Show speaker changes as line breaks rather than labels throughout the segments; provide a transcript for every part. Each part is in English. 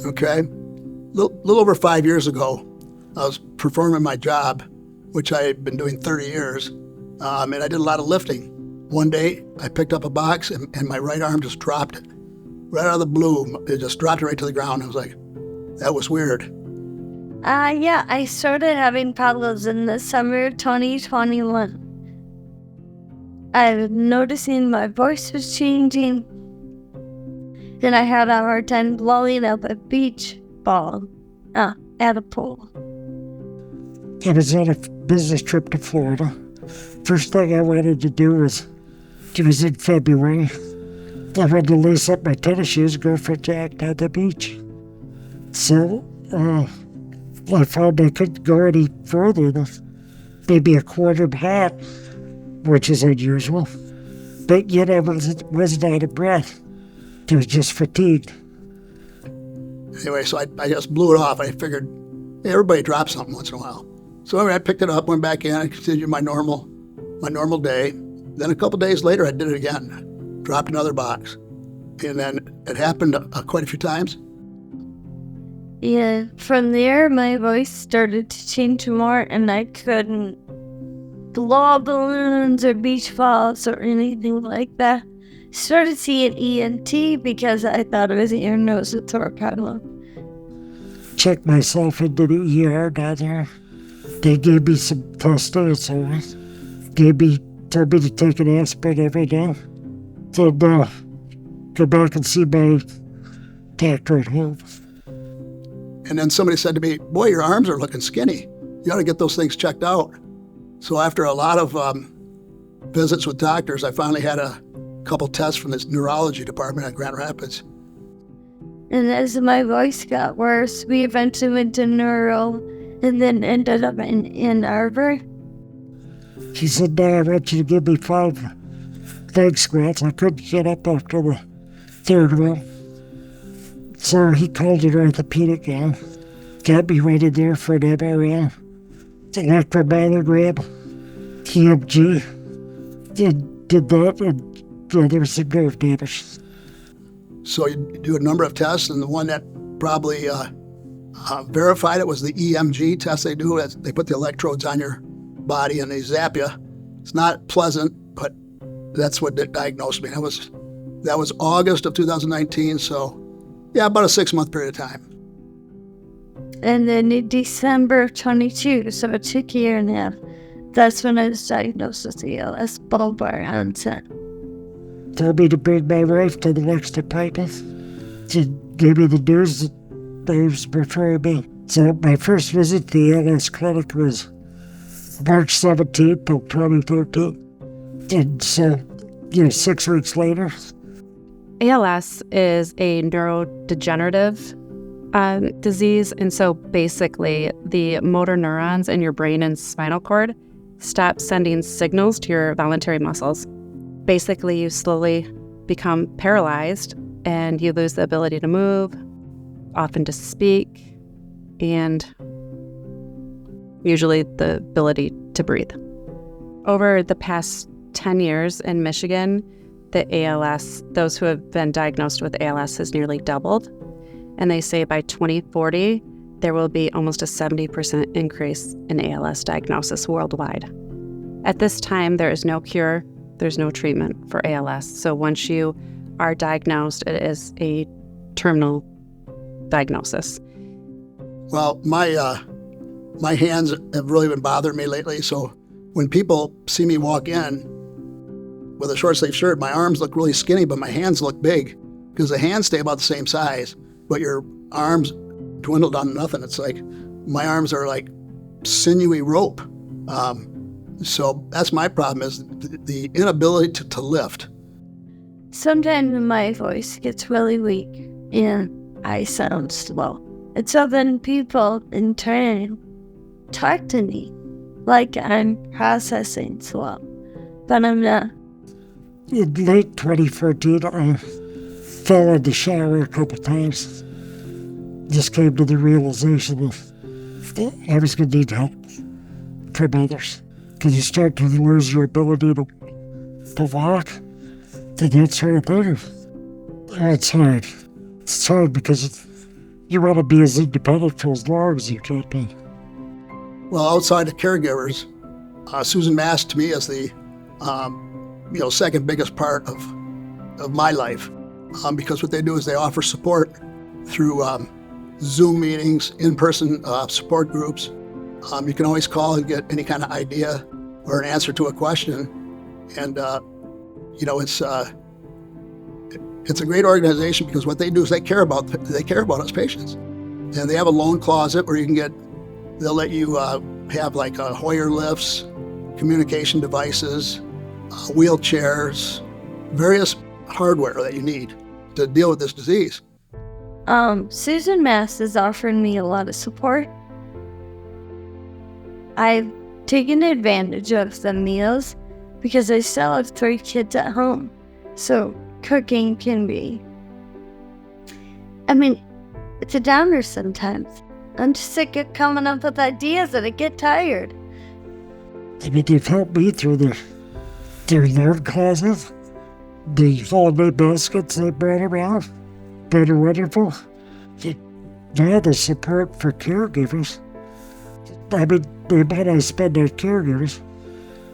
Okay. Little over 5 years ago, I was performing my job, which I had been doing 30 years, and I did a lot of lifting. One day, I picked up a box, and my right arm just dropped it. Right out of the blue, it just dropped it right to the ground. I was like, that was weird.
Yeah, I started having problems in the summer of 2021. I was noticing my voice was changing. Then I had a hard time blowing up a beach ball at a pool.
I was on a business trip to Florida. First thing I wanted to do was, it was in February, I wanted to lace up my tennis shoes and go for a jog down the beach. So I found I couldn't go any further than maybe a quarter of a hat, which is unusual. But yet I wasn't out of breath. I was just fatigued.
Anyway, so I just blew it off. I figured, hey, everybody drops something once in a while. So anyway, I picked it up, went back in, I continued my normal day. Then a couple days later, I did it again, dropped another box. And then it happened quite a few times.
Yeah, from there, my voice started to change more, and I couldn't blow balloons or beach balls or anything like that. Started seeing ENT because I thought it was ear, nose, and throat problem.
Checked myself into the ER down there. They gave me some testing, so told me to take an aspirin every day. Said, go back and see my doctor at home.
And then somebody said to me, boy, your arms are looking skinny. You ought to get those things checked out. So after a lot of visits with doctors, I finally had a couple tests from this neurology department at Grand Rapids.
And as my voice got worse, we eventually went to neuro and then ended up in Ann Arbor.
She said, now I want you to give me 5 leg squats. I couldn't get up after the third one. So he called an orthopedic guy, got me right in there for an MRI, electromyogram, EMG, did that, and there was some nerve damage.
So you do a number of tests, and the one that probably verified it was the EMG test they do. They put the electrodes on your body and they zap you. It's not pleasant, but that's what diagnosed me. That was August of 2019, so yeah, about a 6-month period of time.
And then in December of 22, so it took a year and a half, that's when I was diagnosed with ALS bulbar onset.
Told me to bring my wife to the next appointment. She gave me the news that they was referring me. So my first visit to the ALS clinic was March 17th of 2013. And so, 6 weeks later.
ALS is a neurodegenerative disease, and so basically the motor neurons in your brain and spinal cord stop sending signals to your voluntary muscles. Basically, you slowly become paralyzed and you lose the ability to move, often to speak, and usually the ability to breathe. Over the past 10 years in Michigan, those who have been diagnosed with ALS has nearly doubled. And they say by 2040, there will be almost a 70% increase in ALS diagnosis worldwide. At this time, there is no cure, there's no treatment for ALS. So once you are diagnosed, it is a terminal diagnosis.
Well, my hands have really been bothering me lately. So when people see me walk in with a short sleeve shirt, my arms look really skinny, but my hands look big because the hands stay about the same size, but your arms dwindle down to nothing. It's like my arms are like sinewy rope. So that's my problem, is the inability to lift.
Sometimes my voice gets really weak and I sound slow. And so then people in turn talk to me like I'm processing slow, but I'm not.
In late 2014, I fell in the shower a couple times. Just came to the realization that I was going to need help from others. Because you start to lose your ability to walk, to that sort of thing. It's hard. It's hard because You want to be as independent for as long as you can be.
Well, outside of caregivers, Susan Mast to me is the second biggest part of my life, because what they do is they offer support through Zoom meetings, in-person support groups. You can always call and get any kind of idea or an answer to a question, and it's a great organization because what they do is they care about us patients, and they have a loan closet where you can get. They'll let you have like Hoyer lifts, communication devices, wheelchairs, various hardware that you need to deal with this disease.
Susan Mast has offered me a lot of support. I've taken advantage of the meals because I still have 3 kids at home. So cooking can be, it's a downer sometimes. I'm just sick of coming up with ideas and I get tired.
They've helped me through their loan closet, the holiday baskets they brought around. They're wonderful. Now the support for caregivers. The amount I spend on caregivers,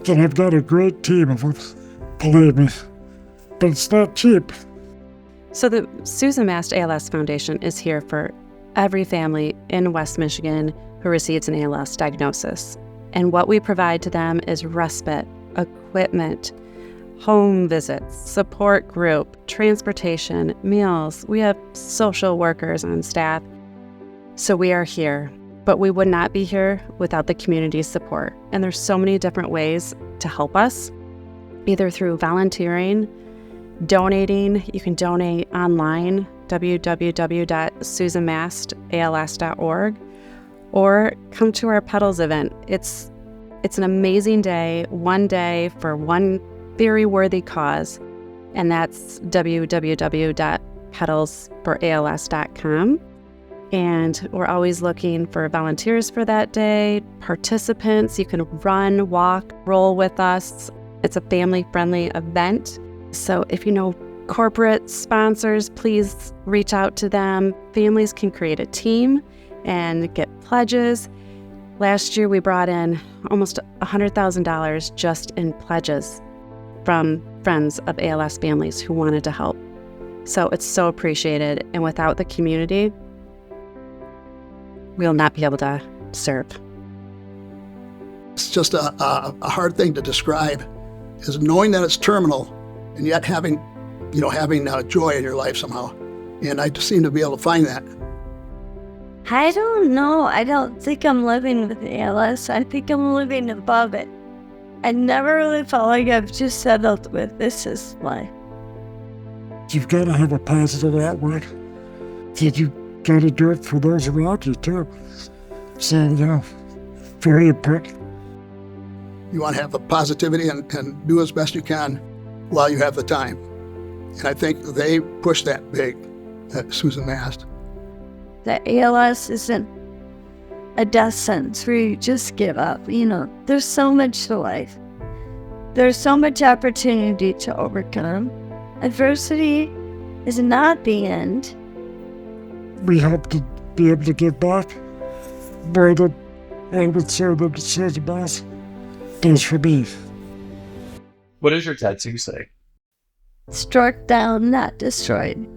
and I've got a great team of them, believe me. But it's not cheap.
So the Susan Mast ALS Foundation is here for every family in West Michigan who receives an ALS diagnosis. And what we provide to them is respite, equipment, home visits, support group, transportation, meals. We have social workers on staff. So we are here, but we would not be here without the community's support. And there's so many different ways to help us, either through volunteering, donating. You can donate online, www.susanmastals.org, or come to our Petals event. It's an amazing day, one day for one very worthy cause, and that's www.petalsforals.com. And we're always looking for volunteers for that day, participants. You can run, walk, roll with us. It's a family-friendly event. So if you know corporate sponsors, please reach out to them. Families can create a team and get pledges. Last year, we brought in almost $100,000 just in pledges from friends of ALS families who wanted to help. So it's so appreciated. And without the community, we'll not be able to serve.
It's just a hard thing to describe, is knowing that it's terminal and yet having joy in your life somehow. And I just seem to be able to find that.
I don't know. I don't think I'm living with ALS. I think I'm living above it. I never really felt like I've just settled with this is life.
You've got to have a positive outlook. You got to do it for those around you too. So, very important.
You want to have the positivity and do as best you can while you have the time. And I think they push that big at Susan Mast.
That ALS isn't a death sentence where you just give up. There's so much to life. There's so much opportunity to overcome. Adversity is not the end.
We hope to be able to give back more than I would serve the Susan Mast does for me.
What does your tattoo say?
Struck down, not destroyed.